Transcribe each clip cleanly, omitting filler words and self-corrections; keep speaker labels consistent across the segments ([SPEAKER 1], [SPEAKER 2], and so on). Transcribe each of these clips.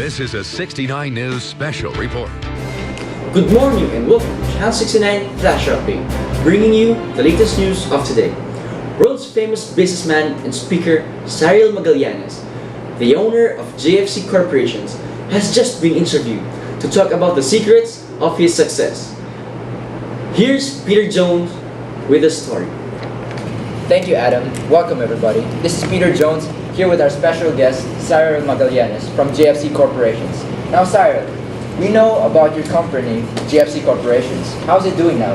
[SPEAKER 1] This is a 69 News special report.
[SPEAKER 2] Good morning and welcome to Channel 69 Flash Update, bringing you the latest news of today. World's famous businessman and speaker Cyril Magallanes, the owner of JFC Corporations, has just been interviewed to talk about the secrets of his success. Here's Peter Jones with the story.
[SPEAKER 3] Thank you, Adam. Welcome, everybody. This is Peter Jones, here with our special guest, Cyril Magallanes from JFC Corporations. Now, Cyril, we know about your company, JFC Corporations. How's it doing now?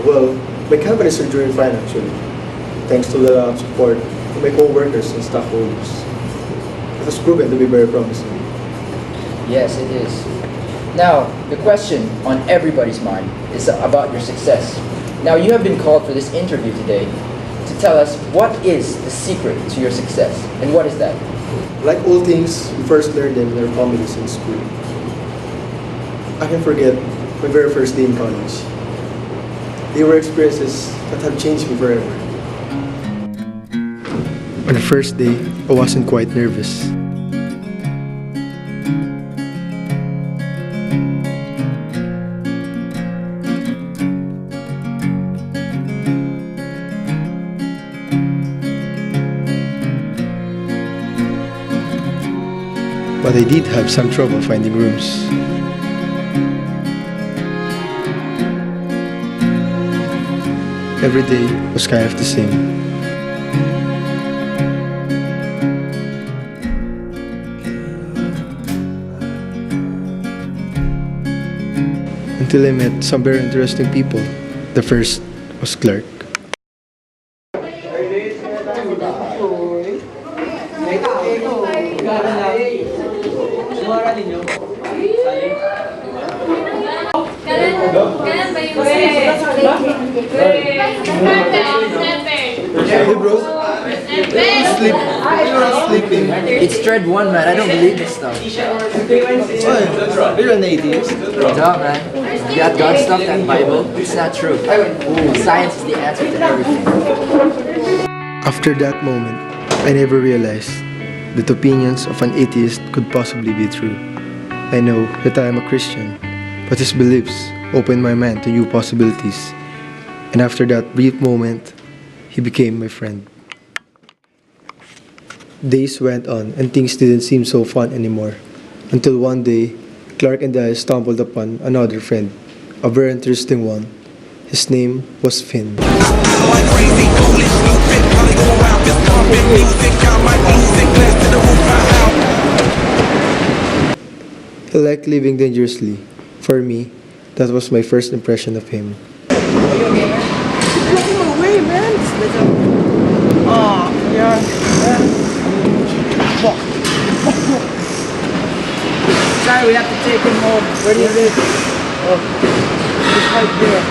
[SPEAKER 4] Well, my company is doing fine actually, thanks to the support of my co-workers and stockholders. It has proven to be very promising.
[SPEAKER 3] Yes, it is. Now, the question on everybody's mind is about your success. Now, you have been called for this interview today to tell us what is the secret to your success, and what is that?
[SPEAKER 4] Like all things, we first learn them in our families in school. I can forget my very first day in college. They were experiences that have changed me forever. On the first day, I wasn't quite nervous. But I did have some trouble finding rooms. Every day was kind of the same. Until I met some very interesting people. The first was Clark. Hey bro, sleeping.
[SPEAKER 3] It's Thread 1, man. I don't believe this stuff.
[SPEAKER 4] Oh, you're an atheist.
[SPEAKER 3] Duh, man. That God stuff, that Bible, it's not true. Science is the answer to everything.
[SPEAKER 4] After that moment, I never realized that opinions of an atheist could possibly be true. I know that I am a Christian, but his beliefs opened my mind to new possibilities. And after that brief moment, he became my friend. Days went on and things didn't seem so fun anymore. Until one day, Clark and I stumbled upon another friend, a very interesting one. His name was Finn. He liked living dangerously. For me, that was my first impression of him.
[SPEAKER 3] Sorry, we have to take him home. Where do you live? Just right there.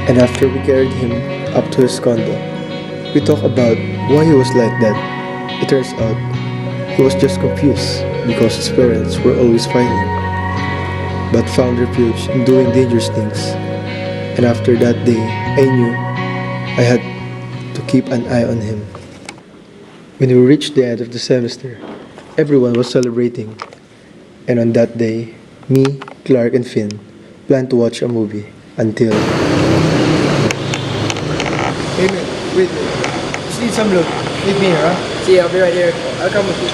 [SPEAKER 4] And after we carried him up to his condo, we talked about why he was like that. It turns out, he was just confused because his parents were always fighting, but found refuge in doing dangerous things. And after that day, I knew I had to keep an eye on him. When we reached the end of the semester, everyone was celebrating. And on that day, me, Clark, and Finn planned to watch a movie until... Hey man, wait. Just need some look. Meet me here, huh?
[SPEAKER 3] See, I'll be right here. I'll come with you.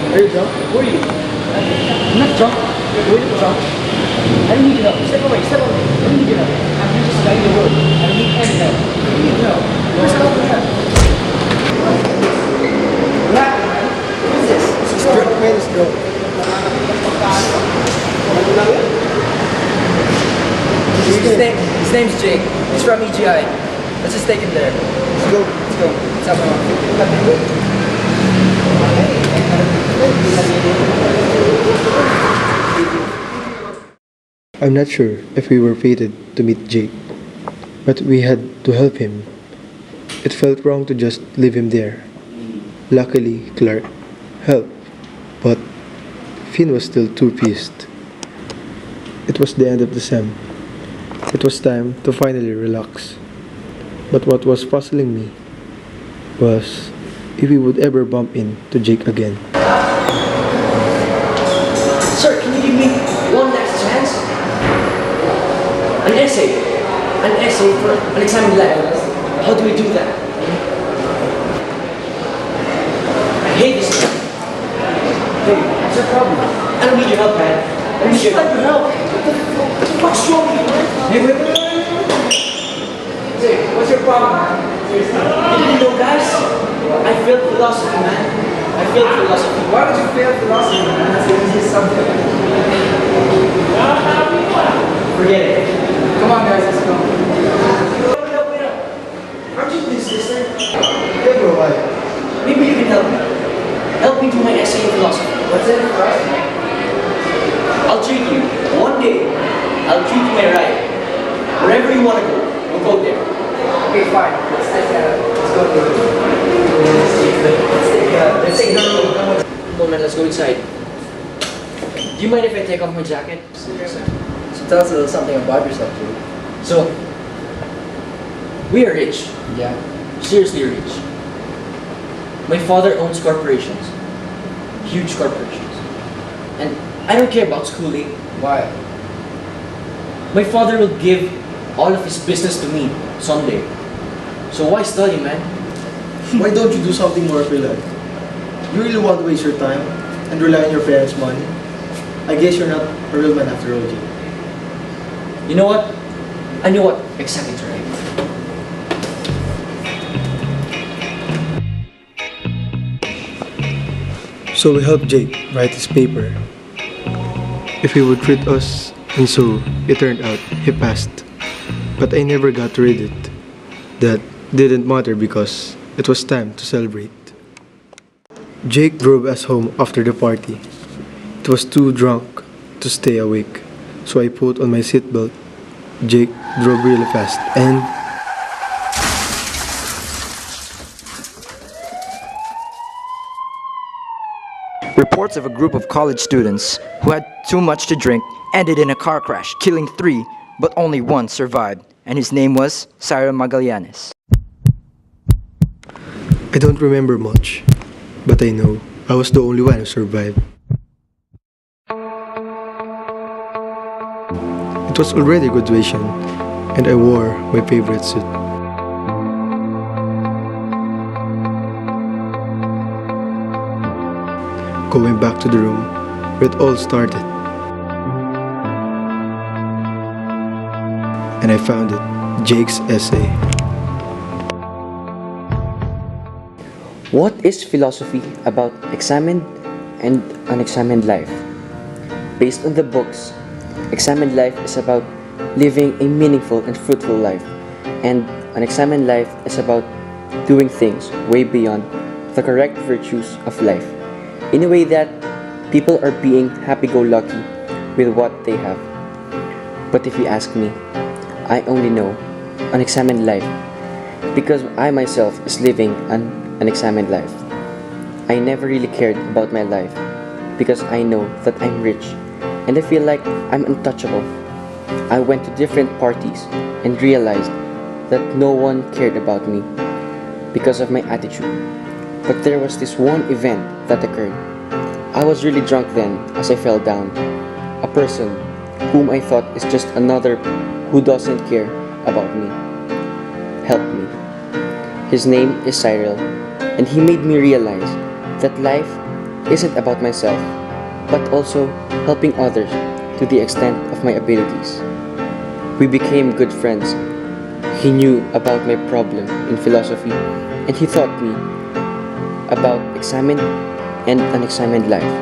[SPEAKER 4] Are you drunk? Who are you? I'm not drunk. Who are you drunk? I don't need to know. Step away, step away. I don't need to know. I'm just studying the word. I don't need any help. I don't need to know. Where's the help? What happened, man? Who is this? This is drunk. Man is drunk.
[SPEAKER 3] His name's Jake. He's from EGI. Let's just take him there.
[SPEAKER 4] Let's go.
[SPEAKER 3] Let's go. Let's have fun.
[SPEAKER 4] I'm not sure if we were fated to meet Jake, but we had to help him. It felt wrong to just leave him there. Luckily, Clark helped, but Finn was still too pissed. It was the end of the sem. It was time to finally relax. But what was puzzling me was if we would ever bump into Jake again.
[SPEAKER 2] Sir, can you give me one last chance? An essay. An essay for an exam in life. How do we do that? I hate this stuff. Hey, what's your problem? I don't need your help, man. I don't need your help. What the fuck's wrong with you, man? Hey, wait. Hey, what's your problem, man? Didn't you know, guys? I failed philosophy, man. I failed philosophy.
[SPEAKER 3] Why would you fail philosophy, man? That's the easiest subject.
[SPEAKER 2] Forget it.
[SPEAKER 3] Come on, guys, let's go.
[SPEAKER 2] Wait up. Aren't you this listener?
[SPEAKER 4] Hey bro, why?
[SPEAKER 2] Maybe you can help me. Help me do my essay in philosophy.
[SPEAKER 3] What's in it for us?
[SPEAKER 2] I'll treat you. One day, I'll treat you my ride. Wherever you want to go, we'll go there.
[SPEAKER 3] Okay, fine. Let's go to let's take the room.
[SPEAKER 2] Come on, man, let's go inside. Do you mind if I take off my jacket?
[SPEAKER 3] So tell us a little something about yourself, too.
[SPEAKER 2] So, we are rich.
[SPEAKER 3] Yeah.
[SPEAKER 2] Seriously rich. My father owns corporations. Huge corporations. And I don't care about schooling.
[SPEAKER 3] Why?
[SPEAKER 2] My father will give all of his business to me someday. So why study, man?
[SPEAKER 5] Why don't you do something more for your life? You really want to waste your time and rely on your parents' money? I guess you're not a real man after all, Jay.
[SPEAKER 2] You know what? I know what exactly to write.
[SPEAKER 4] So we helped Jake write his paper. If he would treat us, and so it turned out he passed. But I never got to read it. That didn't matter because it was time to celebrate. Jake drove us home after the party. It was too drunk to stay awake, so I put on my seatbelt. Jake drove really fast and
[SPEAKER 3] Reports of a group of college students who had too much to drink ended in a car crash, killing 3, but only 1 survived, and his name was Cyril Magallanes.
[SPEAKER 4] I don't remember much, but I know I was the only one who survived. It was already graduation, and I wore my favorite suit. Going back to the room where it all started. And I found it, Jake's essay.
[SPEAKER 2] What is philosophy about examined and unexamined life? Based on the books, examined life is about living a meaningful and fruitful life, and unexamined life is about doing things way beyond the correct virtues of life, in a way that people are being happy-go-lucky with what they have. But if you ask me, I only know unexamined life because I myself is living an unexamined life. I never really cared about my life because I know that I'm rich and I feel like I'm untouchable. I went to different parties and realized that no one cared about me because of my attitude. But there was this one event that occurred. I was really drunk then as I fell down. A person whom I thought is just another who doesn't care about me helped me. His name is Cyril, and he made me realize that life isn't about myself, but also helping others to the extent of my abilities. We became good friends. He knew about my problem in philosophy, and he taught me about examined and unexamined life.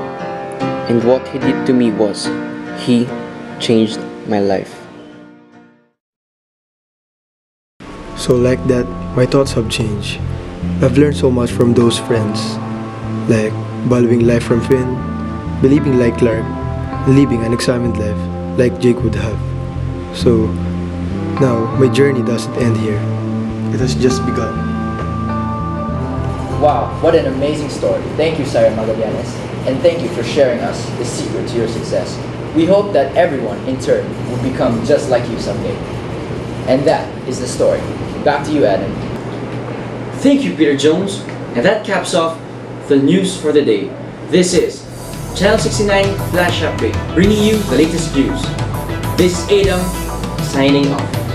[SPEAKER 2] And what he did to me was, he changed my life.
[SPEAKER 4] So like that, my thoughts have changed. I've learned so much from those friends, like valuing life from Finn, believing like Clark, and living an examined life like Jake would have. So now my journey doesn't end here. It has just begun.
[SPEAKER 3] Wow, what an amazing story. Thank you, Cyril Magallanes, and thank you for sharing us the secret to your success. We hope that everyone, in turn, will become just like you someday. And that is the story. Back to you, Adam.
[SPEAKER 2] Thank you, Peter Jones. And that caps off the news for the day. This is Channel 69 Flash Update, bringing you the latest news. This is Adam, signing off.